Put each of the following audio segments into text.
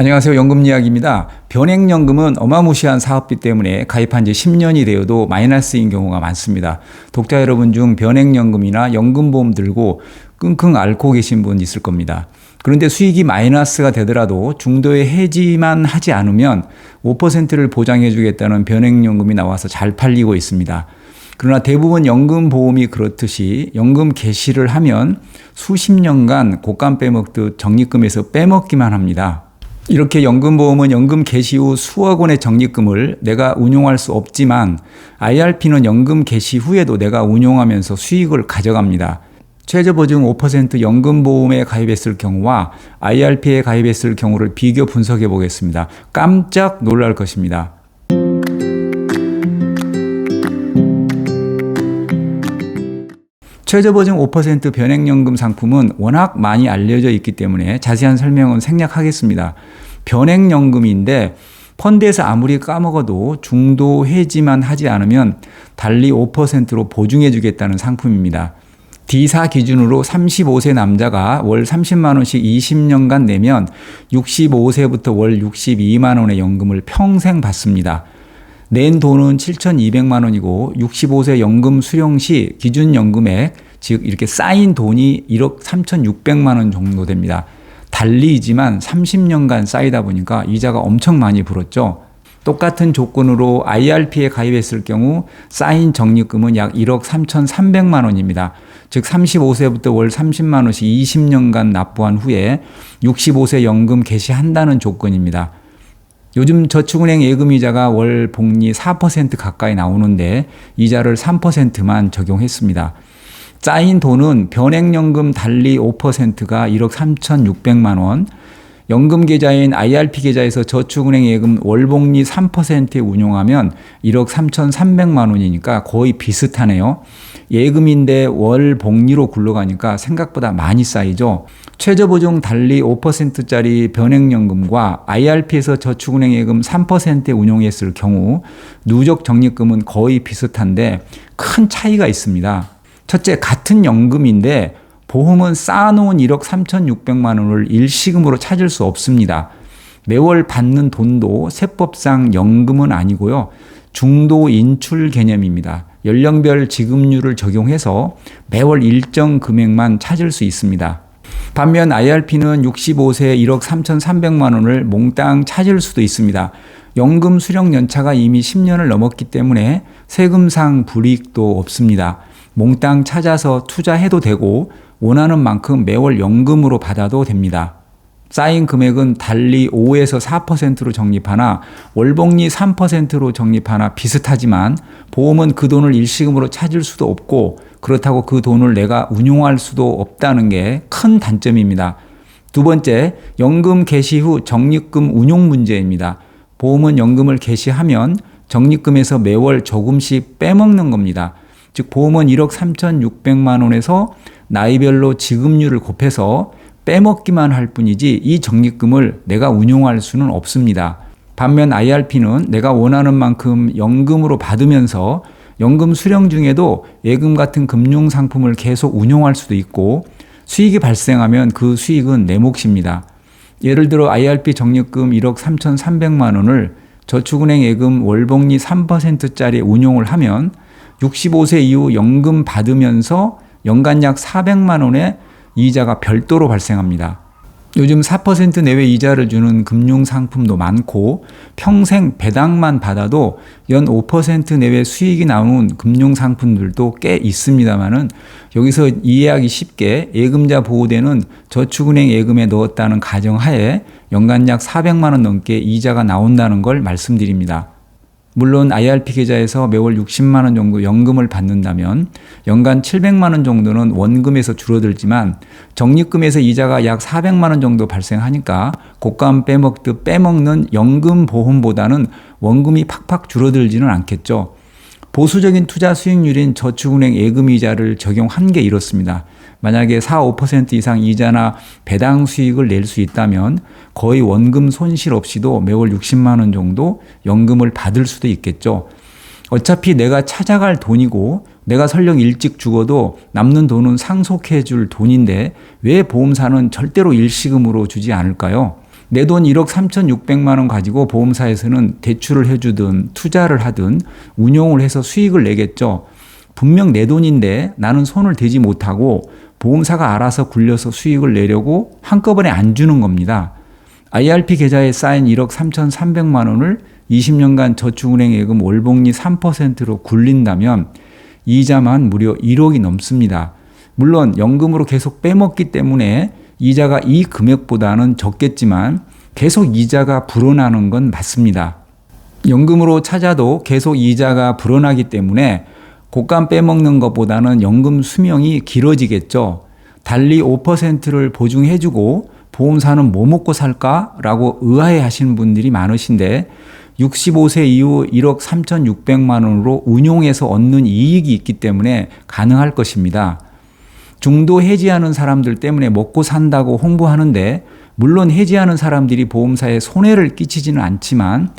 안녕하세요. 연금 이야기입니다. 변액연금은 어마무시한 사업비 때문에 가입한 지 10년이 되어도 마이너스인 경우가 많습니다. 독자 여러분 중 변액연금이나 연금보험 들고 끙끙 앓고 계신 분 있을 겁니다. 그런데 수익이 마이너스가 되더라도 중도에 해지만 하지 않으면 5%를 보장해 주겠다는 변액연금이 나와서 잘 팔리고 있습니다. 그러나 대부분 연금보험이 그렇듯이 연금 개시를 하면 수십 년간 곶감 빼먹듯 적립금에서 빼먹기만 합니다. 이렇게 연금보험은 연금 개시 후 수억 원의 적립금을 내가 운용할 수 없지만 IRP는 연금 개시 후에도 내가 운용하면서 수익을 가져갑니다. 최저보증 5% 연금보험에 가입했을 경우와 IRP에 가입했을 경우를 비교 분석해 보겠습니다. 깜짝 놀랄 것입니다. 최저보증 5% 변액연금 상품은 워낙 많이 알려져 있기 때문에 자세한 설명은 생략하겠습니다. 변액연금인데 펀드에서 아무리 까먹어도 중도 해지만 하지 않으면 달리 5%로 보증해 주겠다는 상품입니다. D사 기준으로 35세 남자가 월 30만 원씩 20년간 내면 65세부터 월 62만 원의 연금을 평생 받습니다. 낸 돈은 7,200만 원이고 65세 연금 수령 시 기준 연금액, 즉 이렇게 쌓인 돈이 1억 3,600만 원 정도 됩니다. 달리이지만 30년간 쌓이다 보니까 이자가 엄청 많이 불었죠. 똑같은 조건으로 IRP에 가입했을 경우 쌓인 적립금은 약 1억 3,300만 원입니다. 즉 35세부터 월 30만 원씩 20년간 납부한 후에 65세 연금 개시한다는 조건입니다. 요즘 저축은행 예금이자가 월 복리 4% 가까이 나오는데 이자를 3%만 적용했습니다. 쌓인 돈은 변액연금 달리 5%가 1억 3,600만 원, 연금 계좌인 IRP 계좌에서 저축은행 예금 월복리 3%에 운용하면 1억 3,300만 원이니까 거의 비슷하네요. 예금인데 월복리로 굴러가니까 생각보다 많이 쌓이죠. 최저보증 달리 5%짜리 변액연금과 IRP에서 저축은행 예금 3%에 운용했을 경우 누적 적립금은 거의 비슷한데 큰 차이가 있습니다. 첫째, 같은 연금인데 보험은 쌓아놓은 1억 3,600만 원을 일시금으로 찾을 수 없습니다. 매월 받는 돈도 세법상 연금은 아니고요. 중도 인출 개념입니다. 연령별 지급률을 적용해서 매월 일정 금액만 찾을 수 있습니다. 반면 IRP는 65세 1억 3,300만 원을 몽땅 찾을 수도 있습니다. 연금 수령 연차가 이미 10년을 넘었기 때문에 세금상 불이익도 없습니다. 몽땅 찾아서 투자해도 되고 원하는 만큼 매월 연금으로 받아도 됩니다. 쌓인 금액은 달리 5에서 4%로 적립하나 월복리 3%로 적립하나 비슷하지만 보험은 그 돈을 일시금으로 찾을 수도 없고 그렇다고 그 돈을 내가 운용할 수도 없다는 게 큰 단점입니다. 두 번째, 연금 개시 후 적립금 운용 문제입니다. 보험은 연금을 개시하면 적립금에서 매월 조금씩 빼먹는 겁니다. 즉 보험은 1억 3,600만 원에서 나이별로 지급률을 곱해서 빼먹기만 할 뿐이지 이 적립금을 내가 운용할 수는 없습니다. 반면 IRP는 내가 원하는 만큼 연금으로 받으면서 연금 수령 중에도 예금 같은 금융상품을 계속 운용할 수도 있고 수익이 발생하면 그 수익은 내 몫입니다. 예를 들어 IRP 적립금 1억 3,300만 원을 저축은행 예금 월복리 3%짜리 운용을 하면 65세 이후 연금 받으면서 연간 약 400만 원의 이자가 별도로 발생합니다. 요즘 4% 내외 이자를 주는 금융상품도 많고 평생 배당만 받아도 연 5% 내외 수익이 나오는 금융상품들도 꽤 있습니다만은 여기서 이해하기 쉽게 예금자 보호대는 저축은행 예금에 넣었다는 가정하에 연간 약 400만 원 넘게 이자가 나온다는 걸 말씀드립니다. 물론 IRP 계좌에서 매월 60만 원 정도 연금을 받는다면 연간 700만 원 정도는 원금에서 줄어들지만 적립금에서 이자가 약 400만 원 정도 발생하니까 곶감 빼먹듯 빼먹는 연금 보험보다는 원금이 팍팍 줄어들지는 않겠죠. 보수적인 투자 수익률인 저축은행 예금이자를 적용한 게 이렇습니다. 만약에 4, 5% 이상 이자나 배당 수익을 낼 수 있다면 거의 원금 손실 없이도 매월 60만 원 정도 연금을 받을 수도 있겠죠. 어차피 내가 찾아갈 돈이고 내가 설령 일찍 죽어도 남는 돈은 상속해 줄 돈인데 왜 보험사는 절대로 일시금으로 주지 않을까요? 내 돈 1억 3,600만 원 가지고 보험사에서는 대출을 해주든 투자를 하든 운용을 해서 수익을 내겠죠. 분명 내 돈인데 나는 손을 대지 못하고 보험사가 알아서 굴려서 수익을 내려고 한꺼번에 안 주는 겁니다. IRP 계좌에 쌓인 1억 3,300만 원을 20년간 저축은행 예금 월복리 3%로 굴린다면 이자만 무려 1억이 넘습니다. 물론 연금으로 계속 빼먹기 때문에 이자가 이 금액보다는 적겠지만 계속 이자가 불어나는 건 맞습니다. 연금으로 찾아도 계속 이자가 불어나기 때문에 곶감 빼먹는 것보다는 연금 수명이 길어지겠죠. 달리 5%를 보증해주고 보험사는 뭐 먹고 살까라고 의아해 하시는 분들이 많으신데 65세 이후 1억 3,600만 원으로 운용해서 얻는 이익이 있기 때문에 가능할 것입니다. 중도 해지하는 사람들 때문에 먹고 산다고 홍보하는데 물론 해지하는 사람들이 보험사에 손해를 끼치지는 않지만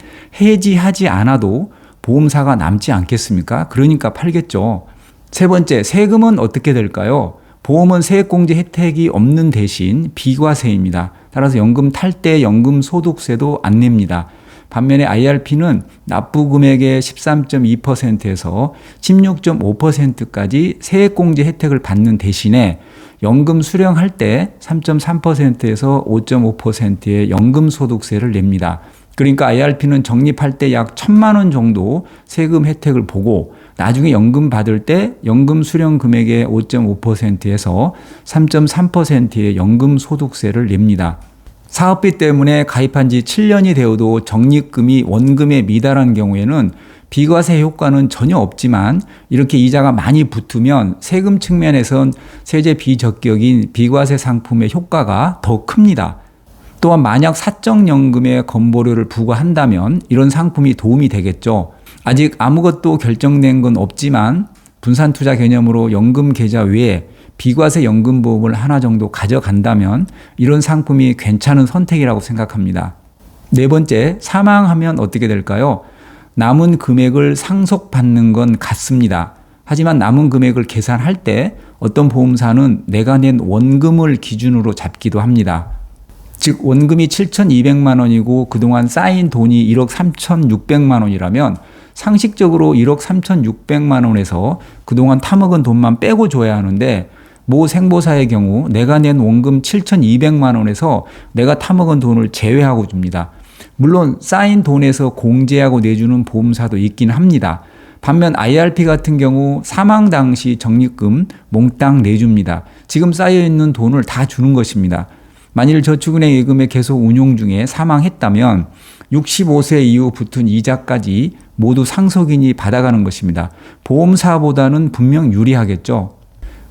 해지하지 않아도 보험사가 남지 않겠습니까? 그러니까 팔겠죠. 세 번째, 세금은 어떻게 될까요? 보험은 세액공제 혜택이 없는 대신 비과세입니다. 따라서 연금 탈때 연금소득세도 안 냅니다. 반면에 IRP는 납부금액의 13.2%에서 16.5%까지 세액공제 혜택을 받는 대신에 연금 수령할 때 3.3%에서 5.5%의 연금소득세를 냅니다. 그러니까 IRP는 적립할 때 약 1,000만 원 정도 세금 혜택을 보고 나중에 연금 받을 때 연금 수령 금액의 5.5%에서 3.3%의 연금소득세를 냅니다. 사업비 때문에 가입한 지 7년이 되어도 적립금이 원금에 미달한 경우에는 비과세 효과는 전혀 없지만 이렇게 이자가 많이 붙으면 세금 측면에선 세제 비적격인 비과세 상품의 효과가 더 큽니다. 또한 만약 사적연금에 건보료를 부과한다면 이런 상품이 도움이 되겠죠. 아직 아무것도 결정된 건 없지만 분산투자 개념으로 연금 계좌 외에 비과세 연금보험을 하나 정도 가져간다면 이런 상품이 괜찮은 선택이라고 생각합니다. 네 번째, 사망하면 어떻게 될까요? 남은 금액을 상속받는 건 같습니다. 하지만 남은 금액을 계산할 때 어떤 보험사는 내가 낸 원금을 기준으로 잡기도 합니다. 즉 원금이 7,200만 원이고 그동안 쌓인 돈이 1억 3,600만 원이라면 상식적으로 1억 3,600만 원에서 그동안 타먹은 돈만 빼고 줘야 하는데 모 생보사의 경우 내가 낸 원금 7,200만 원에서 내가 타먹은 돈을 제외하고 줍니다. 물론 쌓인 돈에서 공제하고 내주는 보험사도 있긴 합니다. 반면 IRP 같은 경우 사망 당시 적립금 몽땅 내줍니다. 지금 쌓여있는 돈을 다 주는 것입니다. 만일 저축은행 예금에 계속 운용 중에 사망했다면 65세 이후 붙은 이자까지 모두 상속인이 받아가는 것입니다. 보험사보다는 분명 유리하겠죠.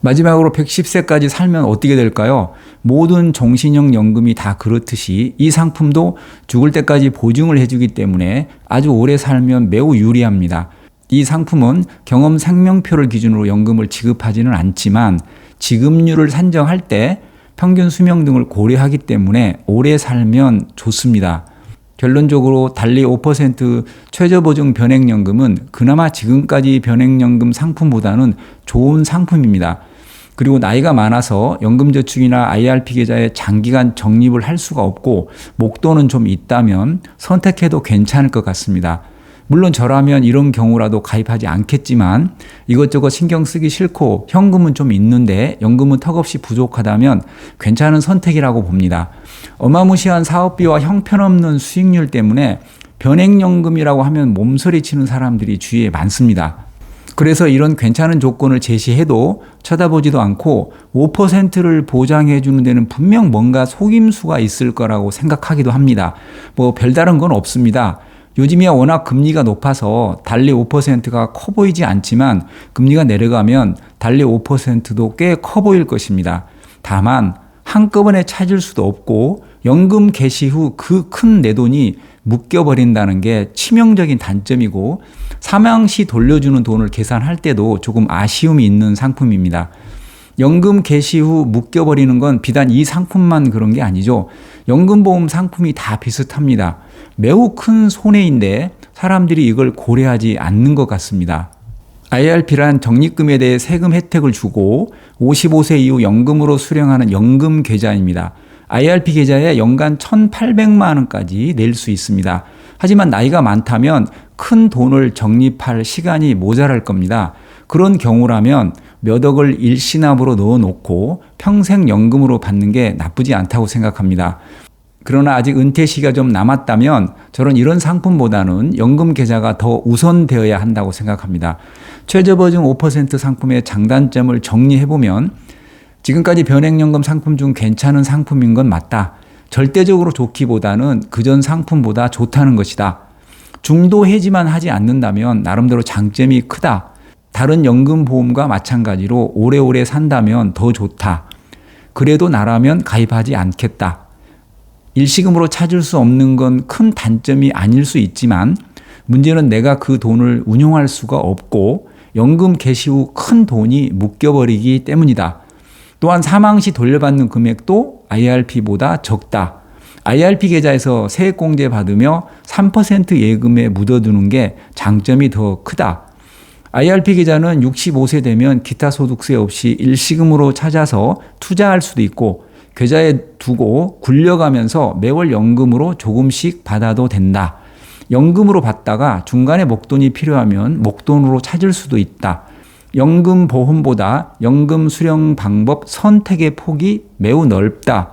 마지막으로 110세까지 살면 어떻게 될까요? 모든 종신형 연금이 다 그렇듯이 이 상품도 죽을 때까지 보증을 해주기 때문에 아주 오래 살면 매우 유리합니다. 이 상품은 경험 생명표를 기준으로 연금을 지급하지는 않지만 지급률을 산정할 때 평균 수명 등을 고려하기 때문에 오래 살면 좋습니다. 결론적으로 달리 5% 최저보증 변액연금은 그나마 지금까지 변액연금 상품보다는 좋은 상품입니다. 그리고 나이가 많아서 연금저축이나 IRP 계좌에 장기간 적립을 할 수가 없고 목돈은 좀 있다면 선택해도 괜찮을 것 같습니다. 물론 저라면 이런 경우라도 가입하지 않겠지만 이것저것 신경 쓰기 싫고 현금은 좀 있는데 연금은 턱없이 부족하다면 괜찮은 선택이라고 봅니다. 어마무시한 사업비와 형편없는 수익률 때문에 변액연금이라고 하면 몸서리치는 사람들이 주위에 많습니다. 그래서 이런 괜찮은 조건을 제시해도 쳐다보지도 않고 5%를 보장해 주는 데는 분명 뭔가 속임수가 있을 거라고 생각하기도 합니다. 뭐 별다른 건 없습니다. 요즘이야 워낙 금리가 높아서 달리 5%가 커 보이지 않지만 금리가 내려가면 달리 5%도 꽤 커 보일 것입니다. 다만 한꺼번에 찾을 수도 없고 연금 개시 후 그 큰 내 돈이 묶여버린다는 게 치명적인 단점이고 사망 시 돌려주는 돈을 계산할 때도 조금 아쉬움이 있는 상품입니다. 연금 개시 후 묶여버리는 건 비단 이 상품만 그런 게 아니죠. 연금보험 상품이 다 비슷합니다. 매우 큰 손해인데 사람들이 이걸 고려하지 않는 것 같습니다. IRP란 적립금에 대해 세금 혜택을 주고 55세 이후 연금으로 수령하는 연금 계좌입니다. IRP 계좌에 연간 1,800만 원까지 낼 수 있습니다. 하지만 나이가 많다면 큰 돈을 적립할 시간이 모자랄 겁니다. 그런 경우라면 몇 억을 일시납으로 넣어놓고 평생 연금으로 받는 게 나쁘지 않다고 생각합니다. 그러나 아직 은퇴 시기가 좀 남았다면 저는 이런 상품보다는 연금 계좌가 더 우선되어야 한다고 생각합니다. 최저보증 5% 상품의 장단점을 정리해보면 지금까지 변액연금 상품 중 괜찮은 상품인 건 맞다. 절대적으로 좋기보다는 그전 상품보다 좋다는 것이다. 중도 해지만 하지 않는다면 나름대로 장점이 크다. 다른 연금보험과 마찬가지로 오래오래 산다면 더 좋다. 그래도 나라면 가입하지 않겠다. 일시금으로 찾을 수 없는 건 큰 단점이 아닐 수 있지만 문제는 내가 그 돈을 운용할 수가 없고 연금 개시 후 큰 돈이 묶여버리기 때문이다. 또한 사망 시 돌려받는 금액도 IRP보다 적다. IRP 계좌에서 세액공제 받으며 3% 예금에 묻어두는 게 장점이 더 크다. IRP 계좌는 65세 되면 기타 소득세 없이 일시금으로 찾아서 투자할 수도 있고 계좌에 두고 굴려가면서 매월 연금으로 조금씩 받아도 된다. 연금으로 받다가 중간에 목돈이 필요하면 목돈으로 찾을 수도 있다. 연금 보험보다 연금 수령 방법 선택의 폭이 매우 넓다.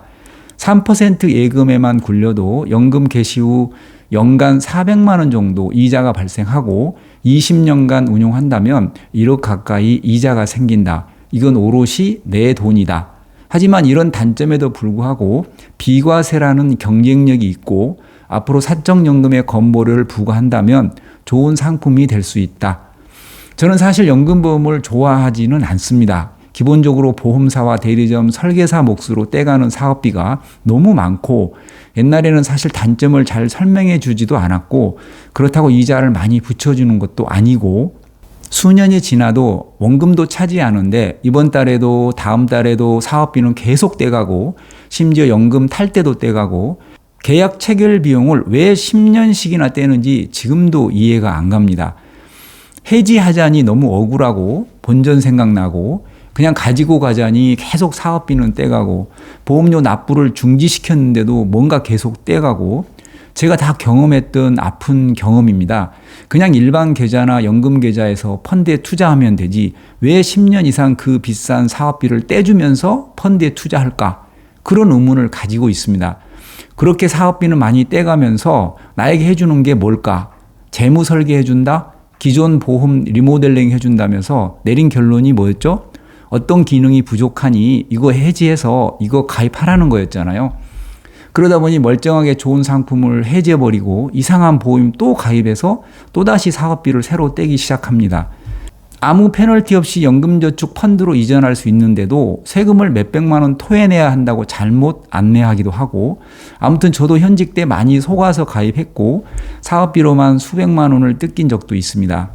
3% 예금에만 굴려도 연금 개시 후 연간 400만 원 정도 이자가 발생하고 20년간 운용한다면 1억 가까이 이자가 생긴다. 이건 오롯이 내 돈이다. 하지만 이런 단점에도 불구하고 비과세라는 경쟁력이 있고 앞으로 사적연금의 건보료를 부과한다면 좋은 상품이 될 수 있다. 저는 사실 연금보험을 좋아하지는 않습니다. 기본적으로 보험사와 대리점 설계사 몫으로 떼가는 사업비가 너무 많고 옛날에는 사실 단점을 잘 설명해 주지도 않았고 그렇다고 이자를 많이 붙여주는 것도 아니고 수년이 지나도 원금도 차지 않은데 이번 달에도 다음 달에도 사업비는 계속 떼가고 심지어 연금 탈 때도 떼가고 계약 체결 비용을 왜 10년씩이나 떼는지 지금도 이해가 안 갑니다. 해지하자니 너무 억울하고 본전 생각나고 그냥 가지고 가자니 계속 사업비는 떼가고 보험료 납부를 중지시켰는데도 뭔가 계속 떼가고 제가 다 경험했던 아픈 경험입니다. 그냥 일반 계좌나 연금 계좌에서 펀드에 투자하면 되지 왜 10년 이상 그 비싼 사업비를 떼주면서 펀드에 투자할까? 그런 의문을 가지고 있습니다. 그렇게 사업비는 많이 떼가면서 나에게 해주는 게 뭘까? 재무 설계해준다? 기존 보험 리모델링 해준다면서 내린 결론이 뭐였죠? 어떤 기능이 부족하니 이거 해지해서 이거 가입하라는 거였잖아요. 그러다 보니 멀쩡하게 좋은 상품을 해지해버리고 이상한 보험 또 가입해서 또다시 사업비를 새로 떼기 시작합니다. 아무 페널티 없이 연금저축 펀드로 이전할 수 있는데도 세금을 몇백만 원 토해내야 한다고 잘못 안내하기도 하고 아무튼 저도 현직 때 많이 속아서 가입했고 사업비로만 수백만 원을 뜯긴 적도 있습니다.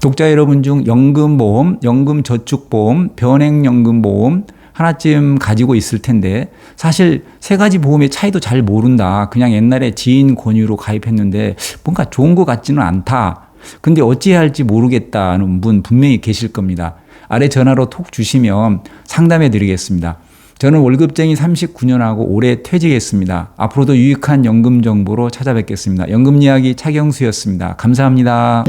독자 여러분 중 연금보험, 연금저축보험, 변액연금보험 하나쯤 가지고 있을 텐데 사실 세 가지 보험의 차이도 잘 모른다. 그냥 옛날에 지인 권유로 가입했는데 뭔가 좋은 것 같지는 않다. 근데 어찌해야 할지 모르겠다는 분 분명히 계실 겁니다. 아래 전화로 톡 주시면 상담해 드리겠습니다. 저는 월급쟁이 39년하고 올해 퇴직했습니다. 앞으로도 유익한 연금 정보로 찾아뵙겠습니다. 연금 이야기 차경수였습니다. 감사합니다.